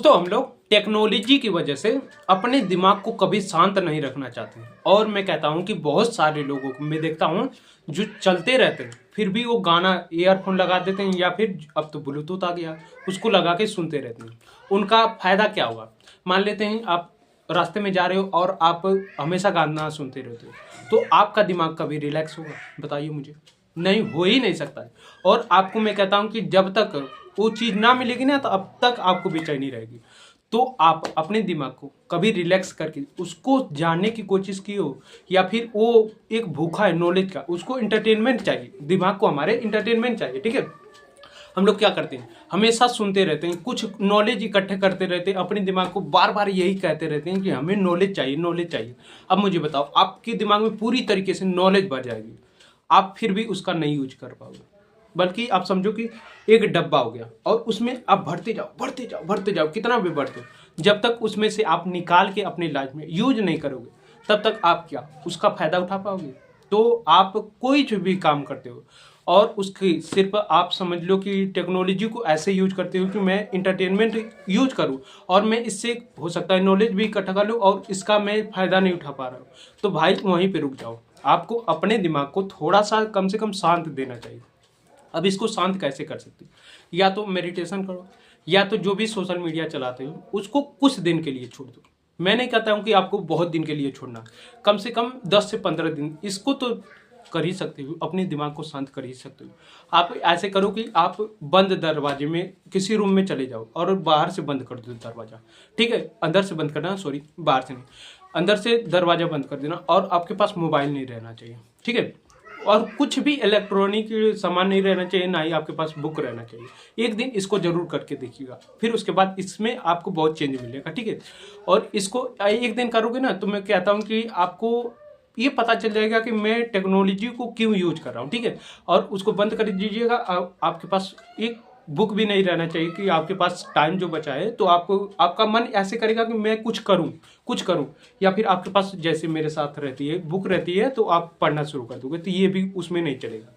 दोस्तों, हम लोग टेक्नोलॉजी की वजह से अपने दिमाग को कभी शांत नहीं रखना चाहते हैं। और मैं कहता हूं कि बहुत सारे लोगों को मैं देखता हूं जो चलते रहते हैं, फिर भी वो गाना ईयरफोन लगा देते हैं या फिर अब तो ब्लूटूथ आ गया, उसको लगा के सुनते रहते हैं। उनका फायदा क्या होगा? मान लेते हैं आप रास्ते में जा रहे हो और आप हमेशा गाना सुनते रहते हो, तो आपका दिमाग कभी रिलैक्स होगा? बताइए मुझे। नहीं, हो ही नहीं सकता है। और आपको मैं कहता हूं कि जब तक वो चीज़ ना मिलेगी ना, तो अब तक आपको बेचैनी रहेगी। तो आप अपने दिमाग को कभी रिलैक्स करके उसको जानने की कोशिश की हो, या फिर वो एक भूखा है नॉलेज का, उसको इंटरटेनमेंट चाहिए, दिमाग को हमारे इंटरटेनमेंट चाहिए, ठीक है। हम लोग क्या करते हैं, हमेशा सुनते रहते हैं, कुछ नॉलेज इकट्ठे करते रहते हैं, अपने दिमाग को बार बार यही कहते रहते हैं कि हमें नॉलेज चाहिए, नॉलेज चाहिए। अब मुझे बताओ, आपके दिमाग में पूरी तरीके से नॉलेज भर जाएगी, आप फिर भी उसका नहीं यूज कर पाओगे। बल्कि आप समझो कि एक डब्बा हो गया और उसमें आप भरते जाओ, भरते जाओ, भरते जाओ, कितना भी भरते हो, जब तक उसमें से आप निकाल के अपनी लाइफ में यूज नहीं करोगे, तब तक आप क्या उसका फायदा उठा पाओगे? तो आप कोई जो भी काम करते हो और उसकी सिर्फ आप समझ लो कि टेक्नोलॉजी को ऐसे यूज करते हो कि मैं इंटरटेनमेंट यूज करूं और मैं इससे हो सकता है नॉलेज भी इकट्ठा कर लूं और इसका मैं फायदा नहीं उठा पा रहा हूं, तो भाई वहीं पे रुक जाओ। आपको अपने दिमाग को थोड़ा सा कम से कम शांत देना चाहिए। अब इसको शांत कैसे कर सकते हो? या तो मेडिटेशन करो, या तो जो भी सोशल मीडिया चलाते हो उसको कुछ दिन के लिए छोड़ दो। मैं नहीं कहता हूं कि आपको बहुत दिन के लिए छोड़ना, कम से कम 10 से 15 दिन इसको तो कर ही सकते हो, अपने दिमाग को शांत कर ही सकते हो। आप ऐसे करो कि आप बंद दरवाजे में किसी रूम में चले जाओ और बाहर से बंद कर दो दरवाजा, ठीक है। अंदर से बंद करना, सॉरी, बाहर से नहीं, अंदर से दरवाजा बंद कर देना और आपके पास मोबाइल नहीं रहना चाहिए, ठीक है। और कुछ भी इलेक्ट्रॉनिक सामान नहीं रहना चाहिए, ना ही आपके पास बुक रहना चाहिए। एक दिन इसको जरूर करके देखिएगा, फिर उसके बाद इसमें आपको बहुत चेंज मिलेगा, ठीक है। और इसको एक दिन करोगे ना, तो मैं कहता हूँ कि आपको ये पता चल जाएगा कि मैं टेक्नोलॉजी को क्यों यूज कर रहा हूँ, ठीक है। और उसको बंद कर दीजिएगा। आपके पास एक बुक भी नहीं रहना चाहिए कि आपके पास टाइम जो बचा है, तो आपको आपका मन ऐसे करेगा कि मैं कुछ करूं, कुछ करूं। या फिर आपके पास जैसे मेरे साथ रहती है, बुक रहती है, तो आप पढ़ना शुरू कर दोगे, तो ये भी उसमें नहीं चलेगा।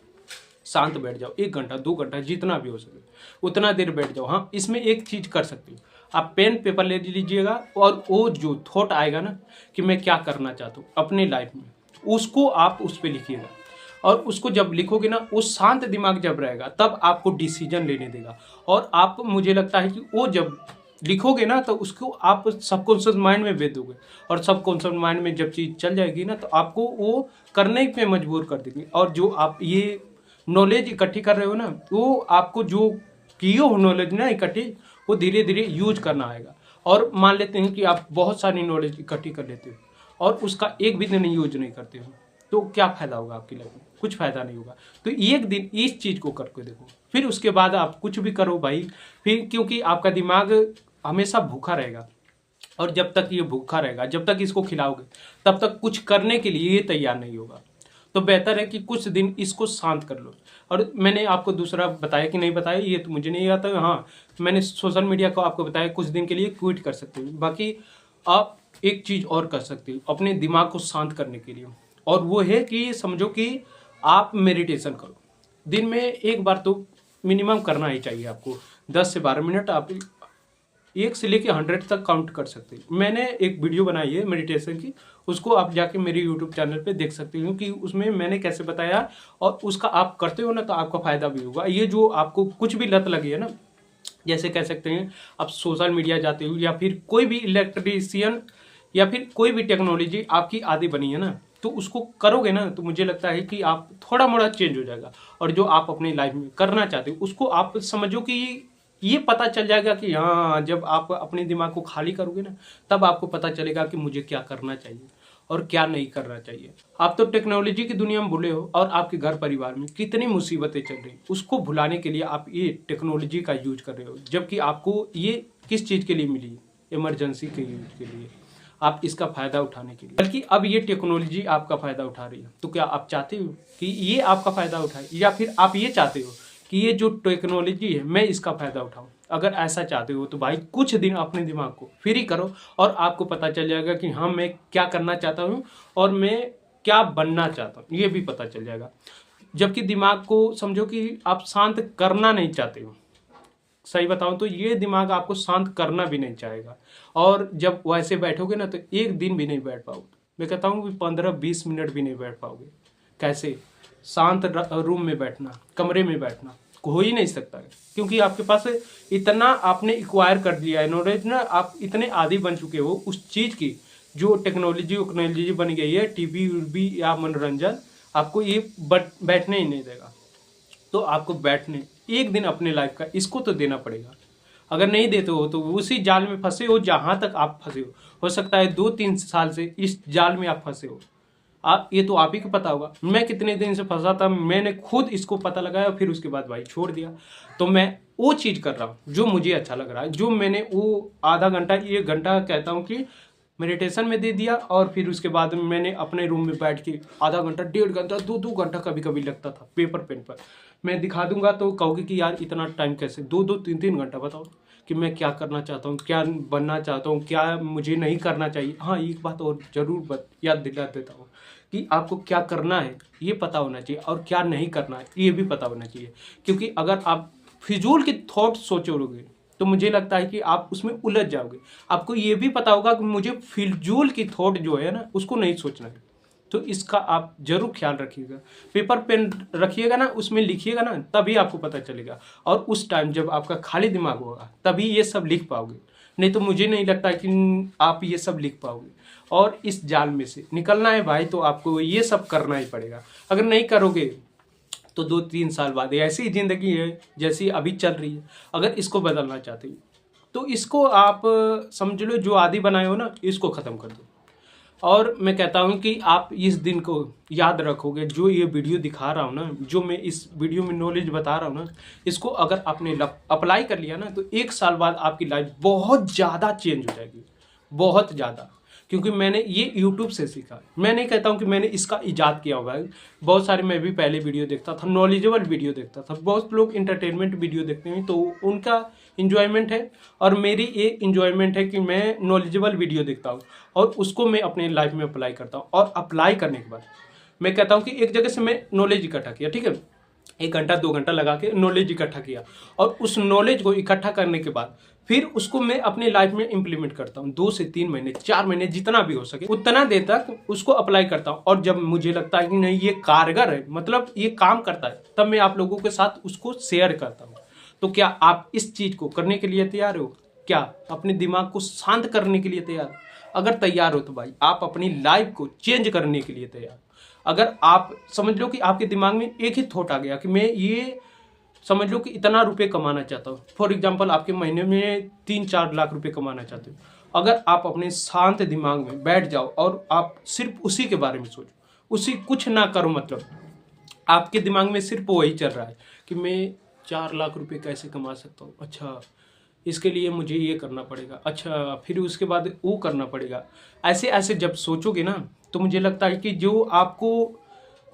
शांत बैठ जाओ, 1 घंटा 2 घंटा जितना भी हो सके उतना देर बैठ जाओ। हाँ, इसमें एक चीज कर सकते हो, आप पेन पेपर ले लीजिएगा और वो जो थॉट आएगा ना कि मैं क्या करना चाहता हूँ अपने लाइफ में, उसको आप उस पर लिखिएगा। और उसको जब लिखोगे ना, वो शांत दिमाग जब रहेगा तब आपको डिसीजन लेने देगा। और आप, मुझे लगता है कि वो जब लिखोगे ना, तो उसको आप सबकॉन्शियस माइंड में भेज दोगे, और सबकॉन्शियस माइंड में जब चीज़ चल जाएगी ना, तो आपको वो करने पे मजबूर कर देगी। और जो आप ये नॉलेज इकट्ठी कर रहे हो ना, वो आपको जो किए हो नॉलेज ना इकट्ठी, वो धीरे धीरे यूज करना आएगा। और मान लेते हैं कि आप बहुत सारी नॉलेज इकट्ठी कर लेते हो और उसका एक भी दिन यूज नहीं करते हो, तो क्या फायदा होगा आपकी लाइफ में? कुछ फायदा नहीं होगा। तो एक दिन इस चीज को करके देखो, फिर उसके बाद आप कुछ भी करो भाई। फिर क्योंकि आपका दिमाग हमेशा भूखा रहेगा, और जब तक ये भूखा रहेगा, जब तक इसको खिलाओगे, तब तक कुछ करने के लिए ये तैयार नहीं होगा। तो बेहतर है कि कुछ दिन इसको शांत कर लो। और मैंने आपको दूसरा बताया कि नहीं बताया, ये तो मुझे नहीं आता। हाँ, मैंने सोशल मीडिया को आपको बताया कुछ दिन के लिए क्विट कर सकते हो। बाकी आप एक चीज और कर सकते हो अपने दिमाग को शांत करने के लिए, और वो है कि समझो कि आप मेडिटेशन करो। दिन में एक बार तो मिनिमम करना ही चाहिए आपको। 10 से 12 मिनट आप 1 से लेके 100 तक काउंट कर सकते हैं। मैंने एक वीडियो बनाई है मेडिटेशन की, उसको आप जाके मेरे यूट्यूब चैनल पे देख सकते हो कि उसमें मैंने कैसे बताया। और उसका आप करते हो ना, तो आपका फायदा भी होगा। ये जो आपको कुछ भी लत लगी है ना, जैसे कह सकते हैं आप सोशल मीडिया जाते हो, या फिर कोई भी इलेक्ट्रीशियन, या फिर कोई भी टेक्नोलॉजी आपकी आदी बनी है ना, तो उसको करोगे ना, तो मुझे लगता है कि आप थोड़ा मोड़ा चेंज हो जाएगा। और जो आप अपनी लाइफ में करना चाहते हो, उसको आप समझो कि ये पता चल जाएगा कि हाँ, जब आप अपने दिमाग को खाली करोगे ना, तब आपको पता चलेगा कि मुझे क्या करना चाहिए और क्या नहीं करना चाहिए। आप तो टेक्नोलॉजी की दुनिया में भूले हो, और आपके घर परिवार में कितनी मुसीबतें चल रही, उसको भुलाने के लिए आप ये टेक्नोलॉजी का यूज कर रहे हो, जबकि आपको ये किस चीज़ के लिए मिली? इमरजेंसी के यूज के लिए, आप इसका फायदा उठाने के लिए। बल्कि अब ये टेक्नोलॉजी आपका फायदा उठा रही है, तो क्या आप चाहते हो कि ये आपका फायदा उठाए, या फिर आप ये चाहते हो कि ये जो टेक्नोलॉजी है मैं इसका फायदा उठाऊं? अगर ऐसा चाहते हो तो भाई कुछ दिन अपने दिमाग को फ्री करो, और आपको पता चल जाएगा कि हाँ, मैं क्या करना चाहता हूँ और मैं क्या बनना चाहता हूँ, ये भी पता चल जाएगा। जबकि दिमाग को समझो कि आप शांत करना नहीं चाहते हो, सही बताऊं तो ये दिमाग आपको शांत करना भी नहीं चाहेगा। और जब वैसे बैठोगे ना तो एक दिन भी नहीं बैठ पाओगे। मैं कहता हूँ कि 15-20 मिनट भी नहीं बैठ पाओगे। कैसे? शांत रूम में बैठना, कमरे में बैठना हो ही नहीं सकता है, क्योंकि आपके पास इतना आपने एक्वायर कर लिया है नॉलेज ना, आप इतने आदी बन चुके हो उस चीज़ की जो टेक्नोलॉजी बन गई है, टीवी वीवी या मनोरंजन, आपको ये बैठने ही नहीं देगा। तो आपको बैठने एक दिन अपने लाइफ का इसको तो देना पड़ेगा। अगर नहीं देते हो तो उसी जाल में फंसे हो जहाँ तक आप फंसे हो सकता है 2-3 साल से इस जाल में आप फंसे हो। आप ये तो आप ही को पता होगा मैं कितने दिन से फंसा था, मैंने खुद इसको पता लगाया, फिर उसके बाद भाई छोड़ दिया। तो मैं वो चीज़ कर रहा हूँ जो मुझे अच्छा लग रहा है, जो मैंने वो आधा घंटा 1 घंटा कहता हूँ कि मेडिटेशन में दे दिया, और फिर उसके बाद मैंने अपने रूम में बैठ के आधा घंटा 1.5 घंटा 2-2 घंटा कभी कभी लगता था पेपर पेन पर। मैं दिखा दूंगा तो कहोगे कि यार इतना टाइम कैसे, 2-2 3-3 घंटा बताओ कि मैं क्या करना चाहता हूँ, क्या बनना चाहता हूँ, क्या मुझे नहीं करना चाहिए। हाँ, एक बात और जरूर याद दिला देता हूँ कि आपको क्या करना है ये पता होना चाहिए, और क्या नहीं करना है ये भी पता होना चाहिए। क्योंकि अगर आप फिजूल की थॉट सोचोगे तो मुझे लगता है कि आप उसमें उलझ जाओगे। आपको ये भी पता होगा कि मुझे फिजूल की थॉट जो है ना उसको नहीं सोचना है। तो इसका आप जरूर ख्याल रखिएगा। पेपर पेन रखिएगा ना, उसमें लिखिएगा ना, तभी आपको पता चलेगा। और उस टाइम जब आपका खाली दिमाग होगा तभी ये सब लिख पाओगे, नहीं तो मुझे नहीं लगता कि आप ये सब लिख पाओगे। और इस जाल में से निकलना है भाई तो आपको ये सब करना ही पड़ेगा। अगर नहीं करोगे तो 2-3 साल बाद ऐसी ज़िंदगी है जैसी अभी चल रही है। अगर इसको बदलना चाहते हो तो इसको आप समझ लो, जो आदी बनाए हो ना इसको ख़त्म कर दो। और मैं कहता हूँ कि आप इस दिन को याद रखोगे, जो ये वीडियो दिखा रहा हूँ ना, जो मैं इस वीडियो में नॉलेज बता रहा हूँ ना, इसको अगर आपने अप्लाई कर लिया ना तो 1 साल बाद आपकी लाइफ बहुत ज़्यादा चेंज हो जाएगी, बहुत ज़्यादा। क्योंकि मैंने ये यूट्यूब से सीखा। मैं नहीं कहता हूँ कि मैंने इसका इजाद किया हुआ है। बहुत सारे मैं भी पहले वीडियो देखता था, नॉलेजेबल वीडियो देखता था। बहुत लोग इंटरटेनमेंट वीडियो देखते हैं तो उनका इंजॉयमेंट है, और मेरी ये इंजॉयमेंट है कि मैं नॉलेजेबल वीडियो देखता हूँ और उसको मैं अपने लाइफ में अप्लाई करता हूँ। और अप्लाई करने के बाद मैं कहता हूँ कि एक जगह से मैं नॉलेज इकट्ठा किया, ठीक है, 1 घंटा 2 घंटा लगा के नॉलेज इकट्ठा किया, और उस नॉलेज को इकट्ठा करने के बाद फिर उसको मैं अपनी लाइफ में इंप्लीमेंट करता हूँ। 2 से 3 महीने 4 महीने जितना भी हो सके उतना देर तक उसको अप्लाई करता हूँ। और जब मुझे लगता है कि नहीं ये कारगर है, मतलब ये काम करता है, तब मैं आप लोगों के साथ उसको शेयर करता हूँ। तो क्या आप इस चीज़ को करने के लिए तैयार हो? क्या अपने दिमाग को शांत करने के लिए तैयार? अगर तैयार हो तो भाई आप अपनी लाइफ को चेंज करने के लिए तैयार। अगर आप समझ लो कि आपके दिमाग में एक ही थॉट आ गया कि मैं ये समझ लो कि इतना रुपए कमाना चाहता हूँ, फॉर एग्जांपल आपके महीने में 3-4 लाख रुपए कमाना चाहते हो। अगर आप अपने शांत दिमाग में बैठ जाओ और आप सिर्फ उसी के बारे में सोचो, उसी कुछ ना करो, मतलब आपके दिमाग में सिर्फ वही चल रहा है कि मैं 4 लाख रुपए कैसे कमा सकता हूँ, अच्छा इसके लिए मुझे ये करना पड़ेगा, अच्छा फिर उसके बाद वो करना पड़ेगा। ऐसे ऐसे जब सोचोगे ना तो मुझे लगता है कि जो आपको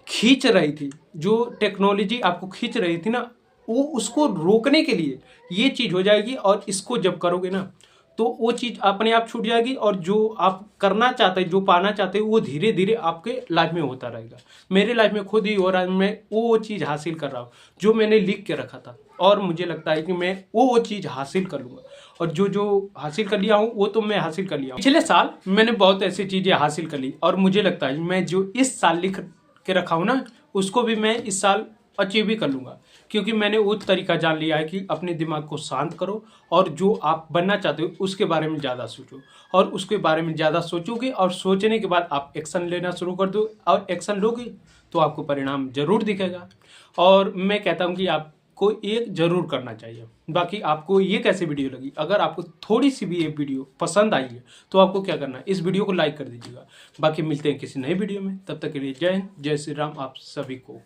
खींच रही थी, जो टेक्नोलॉजी आपको खींच रही थी ना, वो उसको रोकने के लिए ये चीज़ हो जाएगी। और इसको जब करोगे ना तो वो चीज़ अपने आप छूट जाएगी, और जो आप करना चाहते हैं, जो पाना चाहते हैं, वो धीरे धीरे आपके लाइफ में होता रहेगा। मेरे लाइफ में खुद ही हो रहा है, मैं वो चीज़ हासिल कर रहा हूँ जो मैंने लिख के रखा था, और मुझे लगता है कि मैं वो चीज़ हासिल कर लूँगा। और जो जो हासिल कर लिया हूँ वो तो मैं हासिल कर लिया हूँ। पिछले साल मैंने बहुत ऐसी चीज़ें हासिल कर ली, और मुझे लगता है मैं जो इस साल लिख के रखा हूँ ना उसको भी मैं इस साल अचीव भी कर लूँगा। क्योंकि मैंने वो तरीका जान लिया है कि अपने दिमाग को शांत करो, और जो आप बनना चाहते हो उसके बारे में ज़्यादा सोचो, और उसके बारे में ज़्यादा सोचोगे और सोचने के बाद आप एक्शन लेना शुरू कर दो, और एक्शन लोगे तो आपको परिणाम जरूर दिखेगा। और मैं कहता हूँ कि आपको एक जरूर करना चाहिए। बाकी आपको ये कैसे वीडियो लगी? अगर आपको थोड़ी सी भी ये वीडियो पसंद आई है तो आपको क्या करना है, इस वीडियो को लाइक कर दीजिएगा। बाकी मिलते हैं किसी नए वीडियो में, तब तक के लिए जय हिंद, जय श्री राम आप सभी को।